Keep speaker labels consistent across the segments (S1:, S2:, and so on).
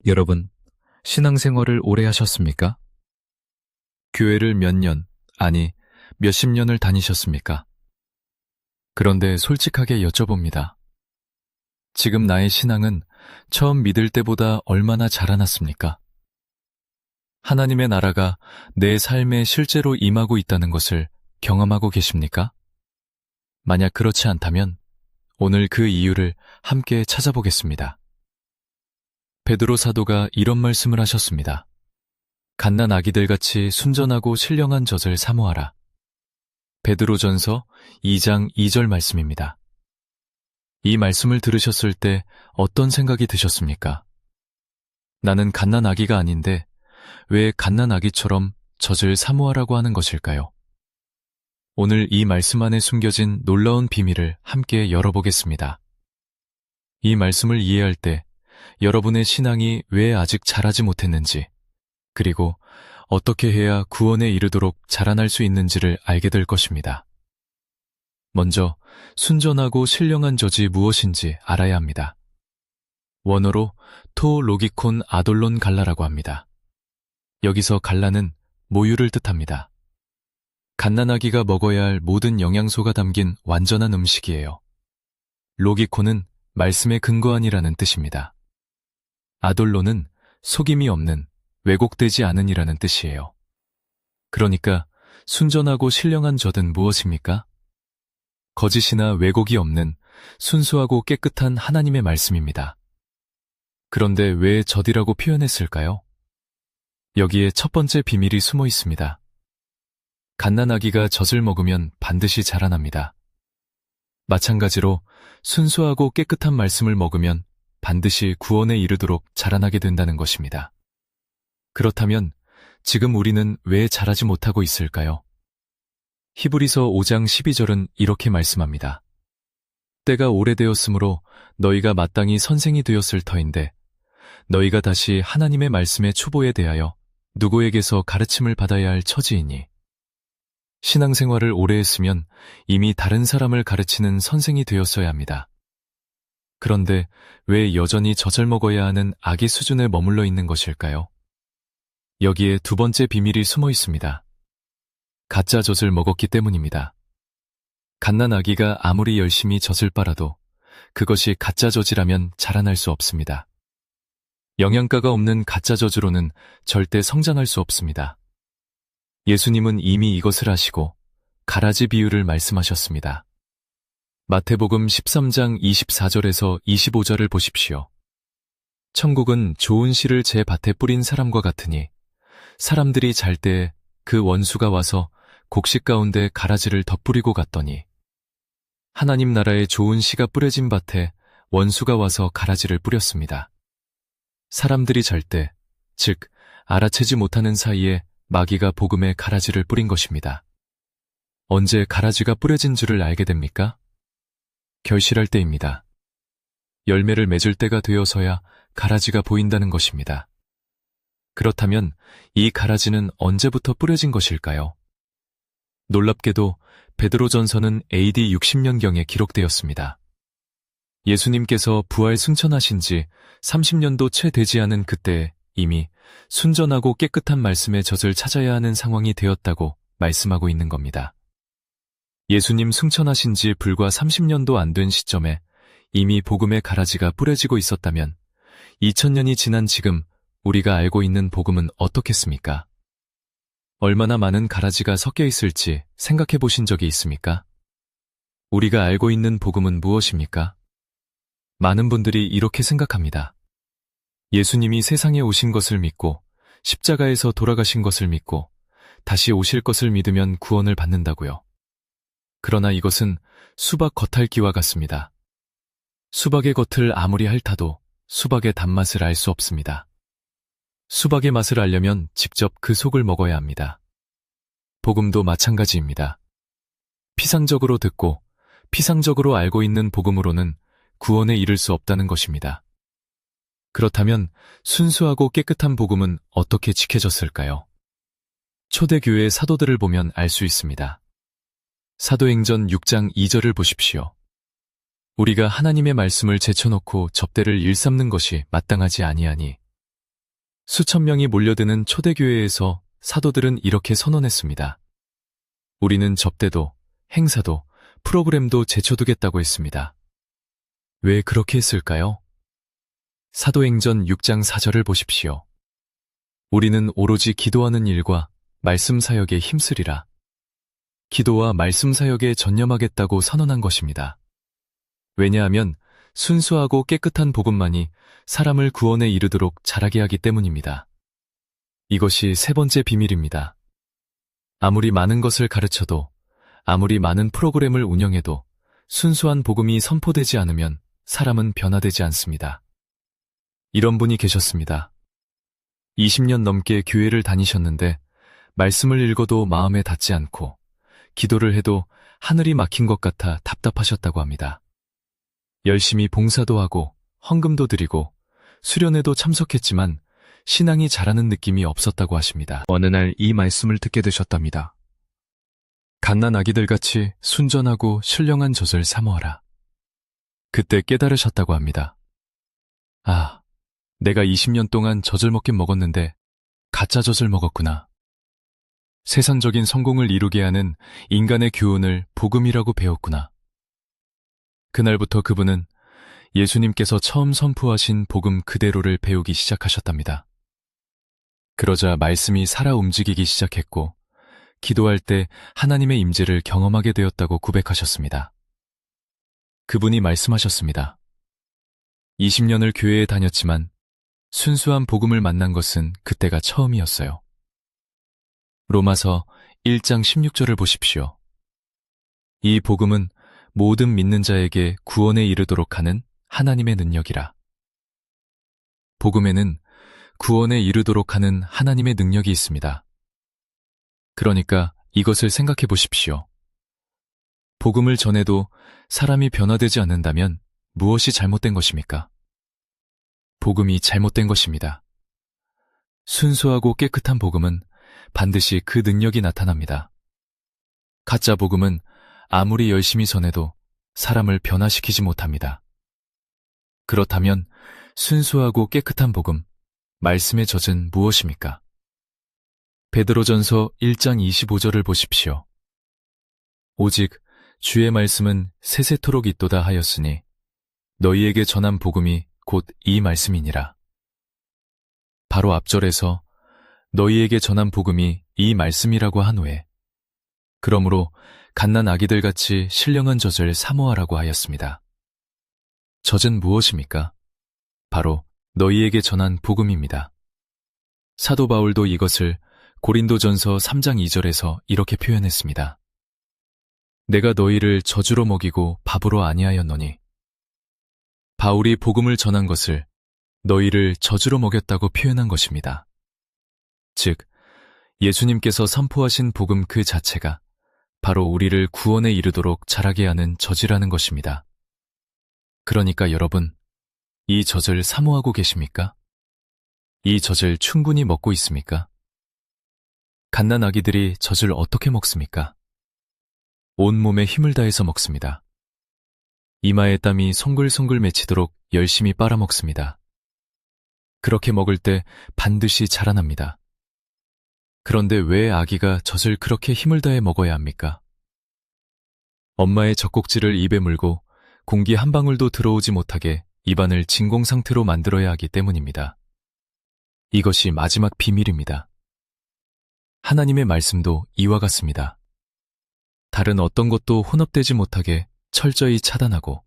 S1: 여러분, 신앙생활을 오래 하셨습니까? 교회를 몇 년, 아니, 몇십 년을 다니셨습니까? 그런데 솔직하게 여쭤봅니다. 지금 나의 신앙은 처음 믿을 때보다 얼마나 자라났습니까? 하나님의 나라가 내 삶에 실제로 임하고 있다는 것을 경험하고 계십니까? 만약 그렇지 않다면 오늘 그 이유를 함께 찾아보겠습니다. 베드로 사도가 이런 말씀을 하셨습니다. 갓난 아기들같이 순전하고 신령한 젖을 사모하라. 베드로전서 2장 2절 말씀입니다. 이 말씀을 들으셨을 때 어떤 생각이 드셨습니까? 나는 갓난 아기가 아닌데 왜 갓난 아기처럼 젖을 사모하라고 하는 것일까요? 오늘 이 말씀 안에 숨겨진 놀라운 비밀을 함께 열어보겠습니다. 이 말씀을 이해할 때 여러분의 신앙이 왜 아직 자라지 못했는지, 그리고 어떻게 해야 구원에 이르도록 자라날 수 있는지를 알게 될 것입니다. 먼저 순전하고 신령한 젖이 무엇인지 알아야 합니다. 원어로 토 로기콘 아돌론 갈라라고 합니다. 여기서 갈라는 모유를 뜻합니다. 갓난아기가 먹어야 할 모든 영양소가 담긴 완전한 음식이에요. 로기콘은 말씀의 근거한이라는 뜻입니다. 아돌론은 속임이 없는, 왜곡되지 않은이라는 뜻이에요. 그러니까 순전하고 신령한 젖은 무엇입니까? 거짓이나 왜곡이 없는 순수하고 깨끗한 하나님의 말씀입니다. 그런데 왜 젖이라고 표현했을까요? 여기에 첫 번째 비밀이 숨어 있습니다. 갓난아기가 젖을 먹으면 반드시 자라납니다. 마찬가지로 순수하고 깨끗한 말씀을 먹으면 반드시 구원에 이르도록 자라나게 된다는 것입니다. 그렇다면 지금 우리는 왜 자라지 못하고 있을까요? 히브리서 5장 12절은 이렇게 말씀합니다. 때가 오래되었으므로 너희가 마땅히 선생이 되었을 터인데 너희가 다시 하나님의 말씀의 초보에 대하여 누구에게서 가르침을 받아야 할 처지이니. 신앙생활을 오래 했으면 이미 다른 사람을 가르치는 선생이 되었어야 합니다. 그런데 왜 여전히 젖을 먹어야 하는 아기 수준에 머물러 있는 것일까요? 여기에 두 번째 비밀이 숨어 있습니다. 가짜 젖을 먹었기 때문입니다. 갓난 아기가 아무리 열심히 젖을 빨아도 그것이 가짜 젖이라면 자라날 수 없습니다. 영양가가 없는 가짜 젖으로는 절대 성장할 수 없습니다. 예수님은 이미 이것을 아시고 가라지 비유를 말씀하셨습니다. 마태복음 13장 24절에서 25절을 보십시오. 천국은 좋은 씨를 제 밭에 뿌린 사람과 같으니 사람들이 잘 때 그 원수가 와서 곡식 가운데 가라지를 덧뿌리고 갔더니 하나님 나라의 좋은 씨가 뿌려진 밭에 원수가 와서 가라지를 뿌렸습니다. 사람들이 잘 때, 즉 알아채지 못하는 사이에 마귀가 복음에 가라지를 뿌린 것입니다. 언제 가라지가 뿌려진 줄을 알게 됩니까? 결실할 때입니다. 열매를 맺을 때가 되어서야 가라지가 보인다는 것입니다. 그렇다면 이 가라지는 언제부터 뿌려진 것일까요? 놀랍게도 베드로전서는 AD 60년경에 기록되었습니다. 예수님께서 부활 승천하신 지 30년도 채 되지 않은 그때 이미 순전하고 깨끗한 말씀의 젖을 찾아야 하는 상황이 되었다고 말씀하고 있는 겁니다. 예수님 승천하신 지 불과 30년도 안 된 시점에 이미 복음의 가라지가 뿌려지고 있었다면 2000년이 지난 지금 우리가 알고 있는 복음은 어떻겠습니까? 얼마나 많은 가라지가 섞여 있을지 생각해 보신 적이 있습니까? 우리가 알고 있는 복음은 무엇입니까? 많은 분들이 이렇게 생각합니다. 예수님이 세상에 오신 것을 믿고 십자가에서 돌아가신 것을 믿고 다시 오실 것을 믿으면 구원을 받는다고요. 그러나 이것은 수박 겉핥기와 같습니다. 수박의 겉을 아무리 핥아도 수박의 단맛을 알 수 없습니다. 수박의 맛을 알려면 직접 그 속을 먹어야 합니다. 복음도 마찬가지입니다. 피상적으로 듣고 피상적으로 알고 있는 복음으로는 구원에 이를 수 없다는 것입니다. 그렇다면 순수하고 깨끗한 복음은 어떻게 지켜졌을까요? 초대교회 사도들을 보면 알 수 있습니다. 사도행전 6장 2절을 보십시오. 우리가 하나님의 말씀을 제쳐놓고 접대를 일삼는 것이 마땅하지 아니하니 수천 명이 몰려드는 초대교회에서 사도들은 이렇게 선언했습니다. 우리는 접대도, 행사도, 프로그램도 제쳐두겠다고 했습니다. 왜 그렇게 했을까요? 사도행전 6장 4절을 보십시오. 우리는 오로지 기도하는 일과 말씀 사역에 힘쓰리라. 기도와 말씀 사역에 전념하겠다고 선언한 것입니다. 왜냐하면 순수하고 깨끗한 복음만이 사람을 구원에 이르도록 자라게 하기 때문입니다. 이것이 세 번째 비밀입니다. 아무리 많은 것을 가르쳐도, 아무리 많은 프로그램을 운영해도 순수한 복음이 선포되지 않으면 사람은 변화되지 않습니다. 이런 분이 계셨습니다. 20년 넘게 교회를 다니셨는데 말씀을 읽어도 마음에 닿지 않고 기도를 해도 하늘이 막힌 것 같아 답답하셨다고 합니다. 열심히 봉사도 하고 헌금도 드리고 수련회도 참석했지만 신앙이 자라는 느낌이 없었다고 하십니다. 어느 날 이 말씀을 듣게 되셨답니다. 갓난 아기들같이 순전하고 신령한 젖을 사모하라. 그때 깨달으셨다고 합니다. 아, 내가 20년 동안 젖을 먹긴 먹었는데 가짜 젖을 먹었구나. 세상적인 성공을 이루게 하는 인간의 교훈을 복음이라고 배웠구나. 그날부터 그분은 예수님께서 처음 선포하신 복음 그대로를 배우기 시작하셨답니다. 그러자 말씀이 살아 움직이기 시작했고 기도할 때 하나님의 임재를 경험하게 되었다고 고백하셨습니다. 그분이 말씀하셨습니다. 20년을 교회에 다녔지만 순수한 복음을 만난 것은 그때가 처음이었어요. 로마서 1장 16절을 보십시오. 이 복음은 모든 믿는 자에게 구원에 이르도록 하는 하나님의 능력이라. 복음에는 구원에 이르도록 하는 하나님의 능력이 있습니다. 그러니까 이것을 생각해 보십시오. 복음을 전해도 사람이 변화되지 않는다면 무엇이 잘못된 것입니까? 복음이 잘못된 것입니다. 순수하고 깨끗한 복음은 반드시 그 능력이 나타납니다. 가짜 복음은 아무리 열심히 전해도 사람을 변화시키지 못합니다. 그렇다면 순수하고 깨끗한 복음, 말씀의 젖은 무엇입니까? 베드로전서 1장 25절을 보십시오. 오직 주의 말씀은 세세토록 있도다 하였으니 너희에게 전한 복음이 곧 이 말씀이니라. 바로 앞절에서 너희에게 전한 복음이 이 말씀이라고 한 후에 그러므로 갓난 아기들같이 신령한 젖을 사모하라고 하였습니다. 젖은 무엇입니까? 바로 너희에게 전한 복음입니다. 사도 바울도 이것을 고린도전서 3장 2절에서 이렇게 표현했습니다. 내가 너희를 젖으로 먹이고 밥으로 아니하였노니. 바울이 복음을 전한 것을 너희를 젖으로 먹였다고 표현한 것입니다. 즉, 예수님께서 선포하신 복음 그 자체가 바로 우리를 구원에 이르도록 자라게 하는 젖이라는 것입니다. 그러니까 여러분, 이 젖을 사모하고 계십니까? 이 젖을 충분히 먹고 있습니까? 갓난 아기들이 젖을 어떻게 먹습니까? 온몸에 힘을 다해서 먹습니다. 이마에 땀이 송글송글 맺히도록 열심히 빨아먹습니다. 그렇게 먹을 때 반드시 자라납니다. 그런데 왜 아기가 젖을 그렇게 힘을 다해 먹어야 합니까? 엄마의 젖꼭지를 입에 물고 공기 한 방울도 들어오지 못하게 입안을 진공 상태로 만들어야 하기 때문입니다. 이것이 마지막 비밀입니다. 하나님의 말씀도 이와 같습니다. 다른 어떤 것도 혼합되지 못하게 철저히 차단하고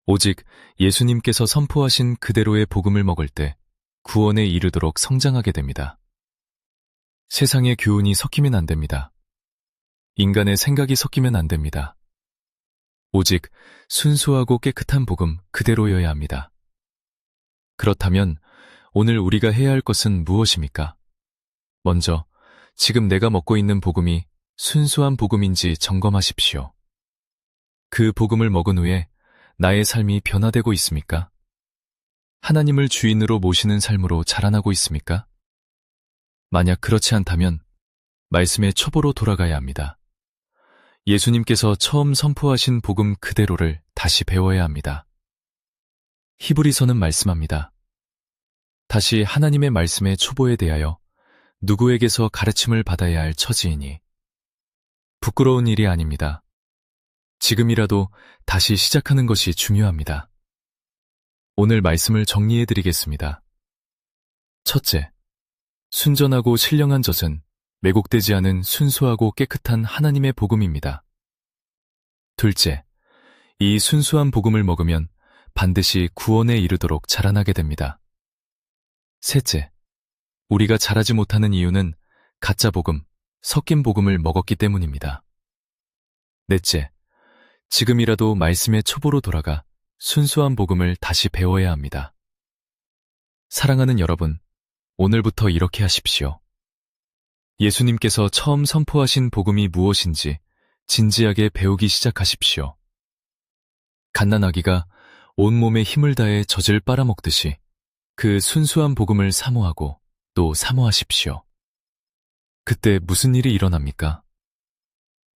S1: 오직 예수님께서 선포하신 그대로의 복음을 먹을 때 구원에 이르도록 성장하게 됩니다. 세상의 교훈이 섞이면 안 됩니다. 인간의 생각이 섞이면 안 됩니다. 오직 순수하고 깨끗한 복음 그대로여야 합니다. 그렇다면 오늘 우리가 해야 할 것은 무엇입니까? 먼저 지금 내가 먹고 있는 복음이 순수한 복음인지 점검하십시오. 그 복음을 먹은 후에 나의 삶이 변화되고 있습니까? 하나님을 주인으로 모시는 삶으로 자라나고 있습니까? 만약 그렇지 않다면 말씀의 초보로 돌아가야 합니다. 예수님께서 처음 선포하신 복음 그대로를 다시 배워야 합니다. 히브리서는 말씀합니다. 다시 하나님의 말씀의 초보에 대하여 누구에게서 가르침을 받아야 할 처지이니 부끄러운 일이 아닙니다. 지금이라도 다시 시작하는 것이 중요합니다. 오늘 말씀을 정리해 드리겠습니다. 첫째, 순전하고 신령한 젖은 왜곡되지 않은 순수하고 깨끗한 하나님의 복음입니다. 둘째, 이 순수한 복음을 먹으면 반드시 구원에 이르도록 자라나게 됩니다. 셋째, 우리가 자라지 못하는 이유는 가짜 복음, 섞인 복음을 먹었기 때문입니다. 넷째, 지금이라도 말씀의 초보로 돌아가 순수한 복음을 다시 배워야 합니다. 사랑하는 여러분, 오늘부터 이렇게 하십시오. 예수님께서 처음 선포하신 복음이 무엇인지 진지하게 배우기 시작하십시오. 갓난아기가 온몸에 힘을 다해 젖을 빨아먹듯이 그 순수한 복음을 사모하고 또 사모하십시오. 그때 무슨 일이 일어납니까?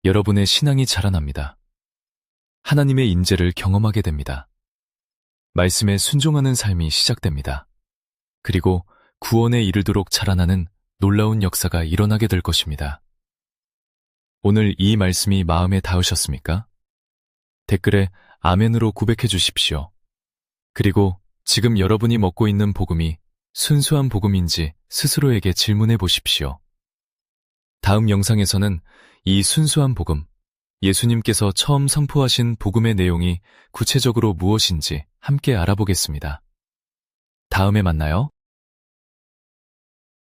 S1: 여러분의 신앙이 자라납니다. 하나님의 인재를 경험하게 됩니다. 말씀에 순종하는 삶이 시작됩니다. 그리고 구원에 이르도록 자라나는 놀라운 역사가 일어나게 될 것입니다. 오늘 이 말씀이 마음에 닿으셨습니까? 댓글에 아멘으로 고백해 주십시오. 그리고 지금 여러분이 먹고 있는 복음이 순수한 복음인지 스스로에게 질문해 보십시오. 다음 영상에서는 이 순수한 복음, 예수님께서 처음 선포하신 복음의 내용이 구체적으로 무엇인지 함께 알아보겠습니다. 다음에 만나요.